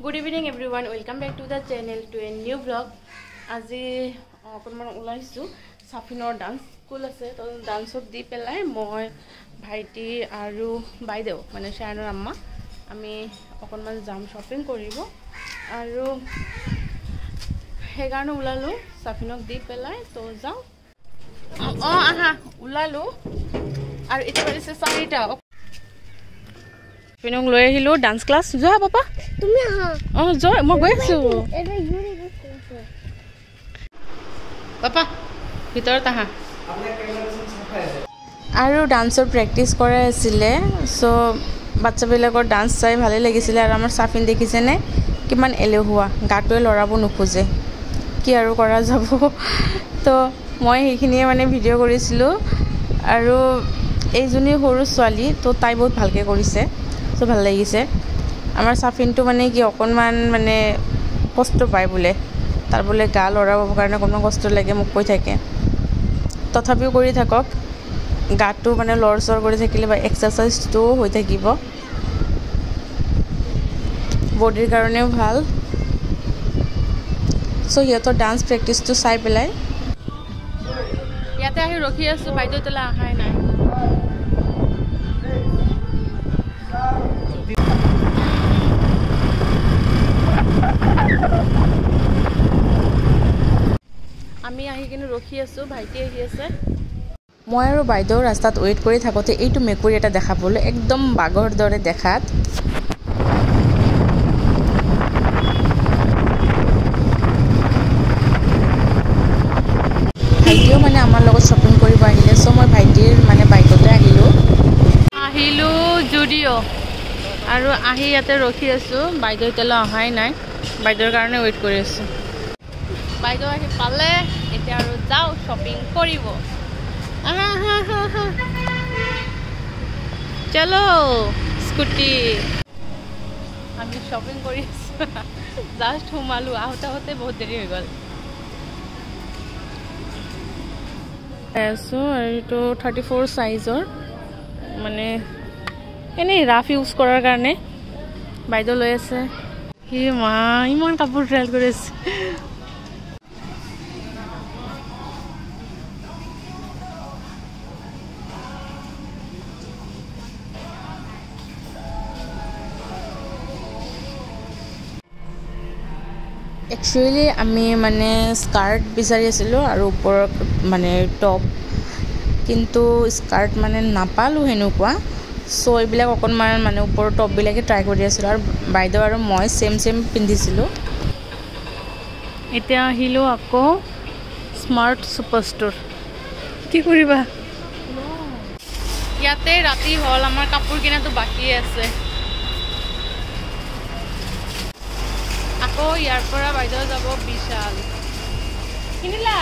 Good evening everyone, welcome back to the channel to a new vlog. আজি অকণমান ওলাইছো সাফিনৰ dance school আছে তো ডান্সত দি পেলাই মই ভাইটি আৰু বাইদেউ মানে শায়নৰ আম্মা আমি অকণমান যাম শপিং কৰিব আৰু হেগানো ওলালো সাফিনক দি পেলাই তো যাও আহা ওলালো আৰু এটা বাজিছে 4টা পিনং লৈ আহিলো ডান্স ক্লাস যা পাপা তুমি আহা যা মই গৈ আছো এটা ইউনি দিছে পাপা ভিতৰত আহা আৰু ডান্সৰ প্ৰেক্টিস কৰাই আছিলে সো বাচ্চাবিলাকৰ ডান্স চাই ভালে লাগিছিলে আৰু আমাৰ সাফিন দেখিছেনে কিমান এলেহুৱা গাটোৱে লৰাব নোখোজে কি আৰু কৰা যাব তো মই সেইখিনিয়ে মানে ভিডিও কৰিছিলো আৰু এইজনী সৰু ছোৱালী তো তাই বহুত ভালকে কৰিছে তো ভাল লাগিছে আমাৰ সাফিনটো মানে কি অকণমান মানে কষ্ট পায় বোলে তাৰ বোলে গা লৰাবৰ কাৰণে অকণমান কষ্ট লাগে মোক কৈ থাকে তথাপিও কৰি থাকক গাটো মানে লৰচৰ কৰি থাকিলে বা এক্সাৰসাইজটো হৈ থাকিব বডিৰ কাৰণেও ভাল সো সিহঁতৰ ডান্স প্ৰেক্টিছটো চাই পেলাই ইয়াতে আহি ৰখি আছো বাইদেউ তলা আহাই নাই আমি আহি কিনে ৰখি আছো ভাইটি আহি আছে মই আৰু বাইদেউ ৰাস্তাত ওয়েট কৰি থাকোতে এইটো মেকুৰী এটা দেখা পালো একদম বাগৰ দৰে দেখাত ভাইটিও মানে আমাৰ লগত শপিং কৰিব আহিলে সো মই ভাইটিৰ মানে বাইকতে আহিলো জুডিও আৰু আহি ইয়াতে ৰখি আছো বাইদেউ তেলা অহাই নাই বাইদেউৰ কাৰণে ওয়েট কৰি আছো বাইদেউ আহি পালে এতিয়া আৰু যাও শপিং কৰিব চলো স্কুটি আমি শপিং কৰি আছো জাস্ট সোমালো আহোতে আহোতে বহুত দেৰি হৈ গ'ল আৰু এইটো 34 সাইজৰ মানে এনেই ৰাফ ইউজ কৰাৰ কাৰণে বাইদেউ লৈ আছে হি মা ইমান কাপোৰ ট্ৰায়েল কৰি আছে একচুয়ালি আমি মানে স্কাৰ্ট বিচাৰি আছিলো আৰু ওপৰত মানে টপ কিন্তু স্কাৰ্ট মানে নাপালো হেনুকুৱা সো এইবিলাক অকণমান মানে ওপৰৰ টপ বিলাকে ট্ৰাই কৰি আছিলো আৰু বাইদেউ আৰু মই সেম পিন্ধিছিলো এতিয়া আহিলো আকৌ স্মাৰ্ট সুপাৰষ্টৰ কি কৰিবা ইয়াতে ৰাতি হল আমাৰ কাপোৰ কিনাটো বাকি আছে আকৌ ইয়াৰ পৰা বাইদেউ যাব বিশাল কিনিলা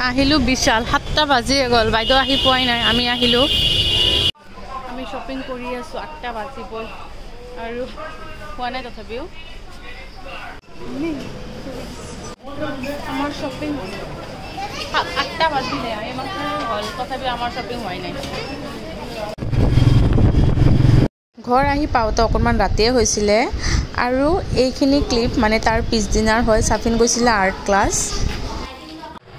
আহিলো বিশাল 7টা বাজি গ'ল বাইদেউ আহি পোৱাই নাই আমি আহিলো আমি শপিং কৰি আছো 8টা বাজি গ'ল আৰু হোৱা নাই তথাপিও আমাৰ শপিং 8টা বাজিলে এইমাত্ৰ হ'ল তথাপিও আমাৰ শপিং হোৱাই নাই ঘৰ আহি পাওঁতে অকণমান ৰাতিয়ে হৈছিলে আৰু এইখিনি ক্লিপ মানে তাৰ পিছদিনাৰ হয় সাফিন গৈছিলে আৰ্ট ক্লাছ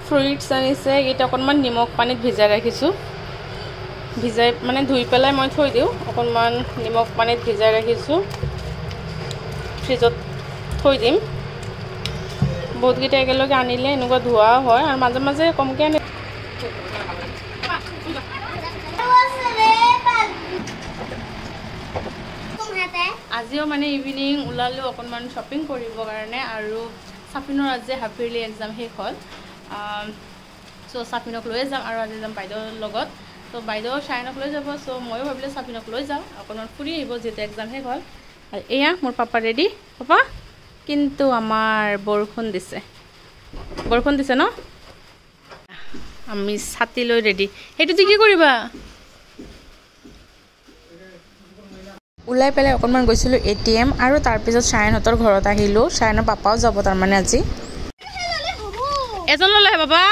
ফ্ৰুইটছ আনিছে এইটা অকণমান নিমখ পানীত ভিজাই ৰাখিছোঁ ভিজাই মানে ধুই পেলাই মই থৈ দিওঁ অকণমান নিমখ পানীত ভিজাই ৰাখিছোঁ ফ্ৰিজত থৈ দিম বহুতকেইটা একেলগে আনিলে এনেকুৱা ধোৱা হয় আৰু মাজে মাজে কমকৈ আনি আজিও মানে ইভিনিং ওলালো অকণমান শপিং কৰিবৰ কাৰণে আৰু সাফিনৰ আজি হাফ ইয়াৰলি এক্সাম শেষ হ'ল সো সাফিনক লৈ যাম আৰু আজি যাম বাইদেউৰ লগত তো বাইদেউ শায়নক লৈ যাব সো ময়ো ভাবিলোঁ সাফিনক লৈ যাওঁ অকণমান ফুৰি আহিব যিহেতু এক্সাম শেষ হ'ল আৰু এয়া মোৰ পাপা ৰেডি পাপা কিন্তু আমাৰ বৰষুণ দিছে ন আমি ছাতি লৈ ৰেডি সেইটো দি কি কৰিবা ওলাই পেলাই অকণমান গৈছিলোঁ ATM আৰু তাৰপিছত শায়নহঁতৰ ঘৰত আহিলোঁ শায়নৰ পাপাও যাব তাৰমানে আজি এজন ল'লে বাবা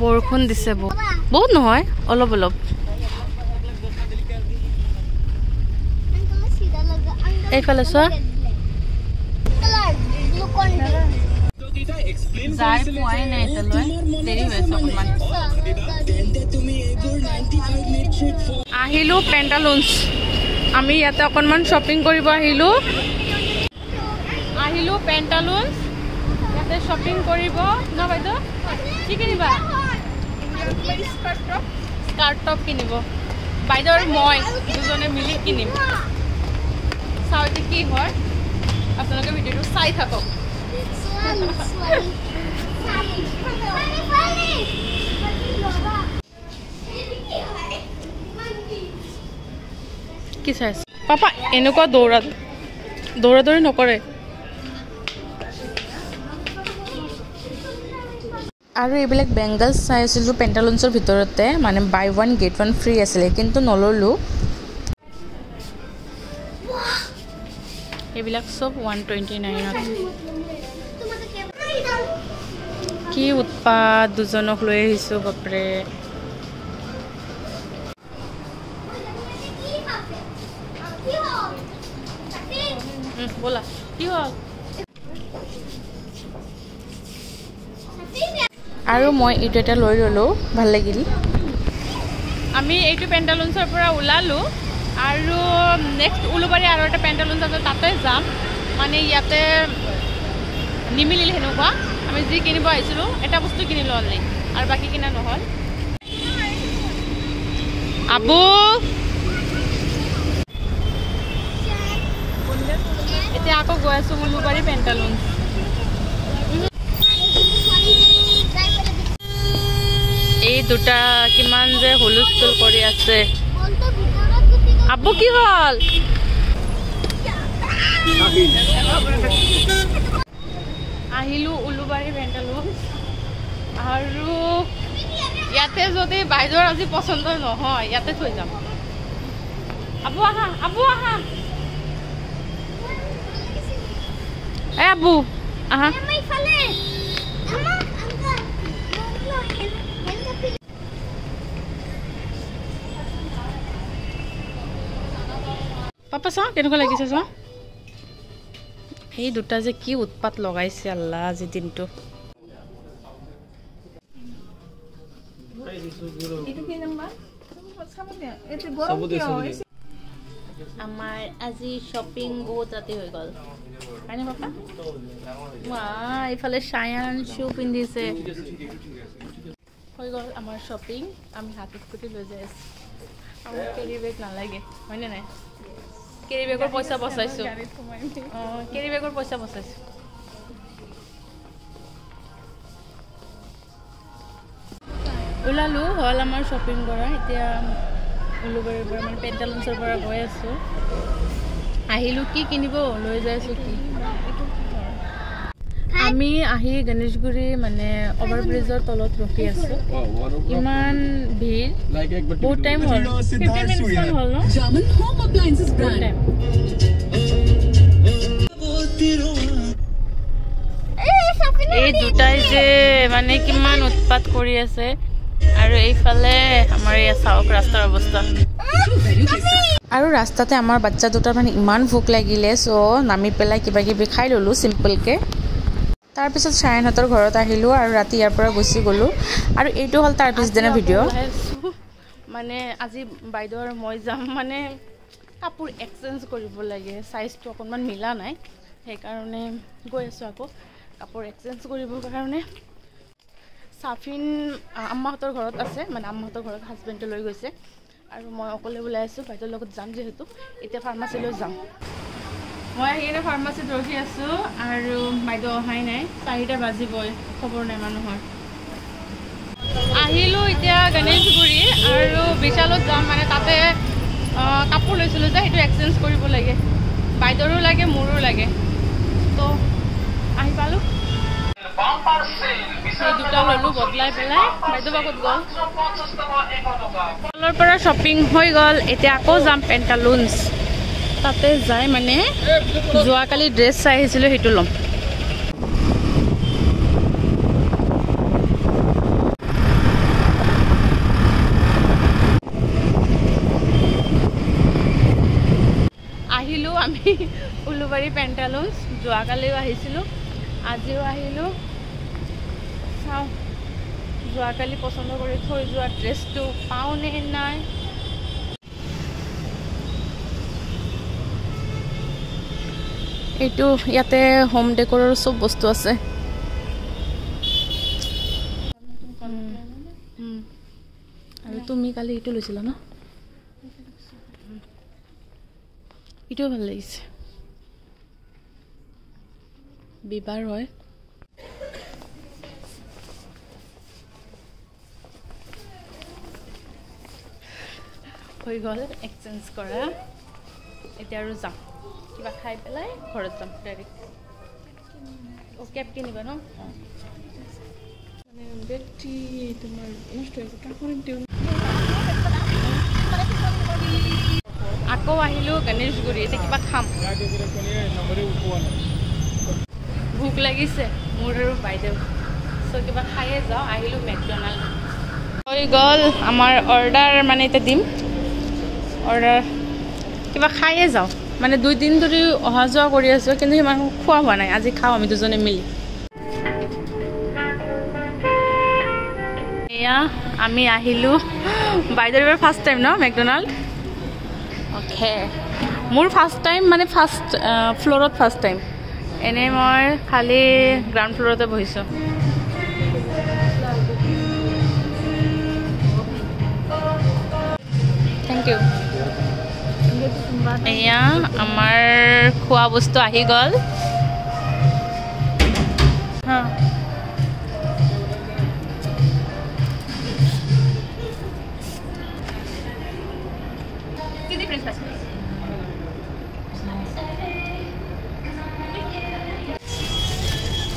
বৰষুণ দিছে বহুত নহয় অলপ অলপ এইফালে চোৱা যাই পোৱাই নাই এতিয়ালৈ দেৰি হৈছে অকণমান আহিলোঁ পেণ্টালুন্স আমি ইয়াতে অকণমান শ্বপিং কৰিব আহিলোঁ পেণ্টালুন্স ইয়াতে শ্বপিং কৰিব ন বাইদেউ কি কিনিবা স্কাৰ্ট টপ কিনিব বাইদেউ আৰু মই দুজনে মিলি কিনিম চাওঁ যে কি হয় আপোনালোকে ভিডিঅ'টো চাই থাকক কি চাইছে পাপা এনেকুৱা দৌৰা দৌৰি নকৰে আৰু এইবিলাক বেংগলছ চাই আছিলোঁ পেণ্টালুন্সৰ ভিতৰতে মানে বাই 1 get 1 ফ্ৰী আছিলে কিন্তু নল'লোঁ এইবিলাক চব 129 কি উৎপাত দুজনক লৈ আহিছোঁ বাপৰে ব'লা কি হ'ল আৰু মই এইটো এটা লৈ ল'লোঁ ভাল লাগিল আমি এইটো পেণ্টালুন্সৰ পৰা ওলালোঁ আৰু নেক্সট উলুবাৰী আৰু এটা পেণ্টালুন্স আছে তাতে যাম মানে ইয়াতে নিমিলিল সেনেকুৱা আমি যি কিনিব আহিছিলোঁ এটা বস্তু কিনিলোঁ অলৰেডি আৰু বাকী কিনা নহ'ল আবু এতিয়া আকৌ গৈ আছোঁ উলুবাৰী পেণ্টালুন্স এই দুটা কিমান যে হুলস্থুল কৰি আছে আবু কি হ'ল আহিলোঁ উলুবাৰী পেণ্টালুন্স আৰু ইয়াতে যদি বাইদেউৰ আজি পচন্দ নহয় ইয়াতে থৈ যাম আবু আহা এই আবু আহা পাপা চাওঁ কেনেকুৱা লাগিছে চাওঁ এই দুটা যে কি উৎপাত লগাইছে আল্লাহ আজি দিনটো আমাৰ আজি শ্বপিং বহুত ৰাতি হৈ গ'ল হয়নে পাপা এইফালে চায়ান শ্বু পিন্ধিছে হৈ গ'ল আমাৰ শ্বপিং আমি হাতত কুটি লৈ যাই আছোঁ আমাৰ কেৰি বেগ নালাগে হয়নে নাই কেৰি বেগৰ পইচা বচাইছোঁ কেৰি বেগৰ পইচা বচাইছোঁ ওলালোঁ হ'ল আমাৰ শ্বপিং কৰা এতিয়া উলুবাৰীৰ পৰা মানে পেণ্টালুন্সৰ পৰা গৈ আছোঁ আহিলোঁ কি কিনিব লৈ যাই আছোঁ কি আমি আহি গণেশগুৰি মানে অভাৰব্ৰিজৰ তলত ৰখি আছোঁ ইমান ভিৰ বহুত টাইম হ'ল 15 মিনিটমান হ'ল ন এই দুটাই যে মানে কিমান উৎপাত কৰি আছে আৰু এইফালে আমাৰ এই চাওক ৰাস্তাৰ অৱস্থা আৰু ৰাস্তাতে আমাৰ বাচ্চা দুটাৰ মানে ইমান ভোক লাগিলে চ' নামি পেলাই কিবা কিবি খাই ল'লোঁ চিম্পলকৈ তাৰপিছত চায়নহঁতৰ ঘৰত আহিলোঁ আৰু ৰাতি ইয়াৰ পৰা গুচি গ'লোঁ আৰু এইটো হ'ল তাৰ পিছদিনা ভিডিঅ' মানে আজি বাইদেউ আৰু মই যাম মানে কাপোৰ এক্সচেঞ্জ কৰিব লাগে চাইজটো অকণমান মিলা নাই সেইকাৰণে গৈ আছোঁ আকৌ কাপোৰ এক্সচেঞ্জ কৰিবৰ কাৰণে চাফিন আম্মাহঁতৰ ঘৰত আছে মানে আম্মাহঁতৰ ঘৰত হাজবেণ্ডে লৈ গৈছে আৰু মই অকলে ওলাই আছোঁ বাইদেউৰ লগত যাম যিহেতু এতিয়া ফাৰ্মাচীলৈ যাম মই আহিলে ফাৰ্মাচীত ৰখি আছোঁ আৰু বাইদেউ অহাই নাই 4টা বাজিবই খবৰ নাই মানুহৰ আহিলোঁ এতিয়া গণেশগুৰি আৰু বিশালত যাম মানে তাতে কাপোৰ লৈছিলোঁ যে সেইটো এক্সচেঞ্জ কৰিব লাগে বাইদেউৰো লাগে মোৰো লাগে তো আহি পালোঁ সেই দুটা ল'লোঁ বদলাই পেলাই বাইদেউ বাকত গ'ল তলৰ পৰা শ্বপিং হৈ গ'ল এতিয়া আকৌ যাম পেণ্টালুন্স তাতে যাই মানে যোৱাকালি ড্ৰেছ চাই আহিছিলোঁ সেইটো ল'ম কমলাবাৰী পেণ্টালুন্স যোৱাকালিও আহিছিলোঁ, আজিও আহিলোঁ। চাওঁ যোৱাকালি পচন্দ কৰি থৈ যোৱা ড্ৰেছটো পাওঁনে নাই। এইটো ইয়াতে হোম ডেকোৰৰ চব বস্তু আছে। আৰু তুমি কালি এইটো লৈছিলা ন? এইটোও ভাল লাগিছে, বিবাৰ হয়। হৈ গ'ল এক্সচেঞ্জ কৰা, এতিয়া আৰু যাম কিবা খাই পেলাই ঘৰত যাম ডাইৰেক্ট। অ' কেব কিনিবা ন? আকৌ আহিলোঁ গণেশগুৰি, এতিয়া কিবা খাম। ভোক লাগিছে মোৰ আৰু বাইদেউ, চ' কিবা খায়ে যাওঁ। আহিলোঁ মেকডনাল্ড। হৈ গ'ল আমাৰ অৰ্ডাৰ, মানে এতিয়া দিম অৰ্ডাৰ। কিবা খায়ে যাওঁ, মানে 2 দিন ধৰি অহা যোৱা কৰি আছোঁ, কিন্তু সিমান খোৱা হোৱা নাই। আজি খাওঁ আমি দুজনে মিলি। এয়া আমি আহিলোঁ, বাইদেউৰ এবাৰ ফাৰ্ষ্ট টাইম ন মেকডনাল্ড? অ'কে, মোৰ ফাৰ্ষ্ট টাইম, মানে ফাৰ্ষ্ট ফ্ল'ৰত ফাৰ্ষ্ট টাইম। এনেই মই খালি গ্ৰাউণ্ড ফ্ল'ৰতে বহিছোঁ। Thank you. এয়া আমাৰ খোৱা বস্তু আহি গ'ল।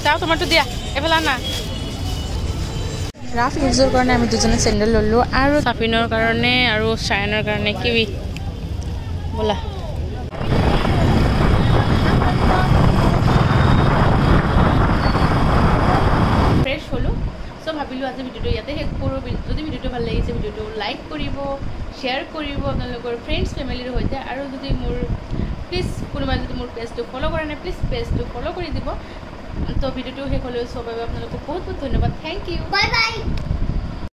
চাওঁ তোমাৰটো দিয়া, এইফালে আনা। ৰাফ ইউজৰ কাৰণে আমি দুজনে চেণ্ডেল ল'লোঁ, আৰু চাফিনৰ কাৰণে আৰু চায়নৰ কাৰণে কিৱি। ব'লা। ফ্ৰেছ হ'লোঁ, চ' ভাবিলোঁ আজি ভিডিঅ'টো ইয়াতে শেষ কৰোঁ। যদি ভিডিঅ'টো ভাল লাগিছে ভিডিঅ'টো লাইক কৰিব, শ্বেয়াৰ কৰিব আপোনালোকৰ ফ্ৰেণ্ডছ ফেমিলিৰ সৈতে। আৰু যদি মোৰ প্লিজ কোনোবাই যদি মোৰ পেজটো ফ'ল' কৰা নাই, প্লিজ পেজটো ফ'ল' কৰি দিব। তো ভিডিঅ'টো শেষ হ'লেও চব বাবে আপোনালোকক বহুত বহুত ধন্যবাদ। Thank you, bye by.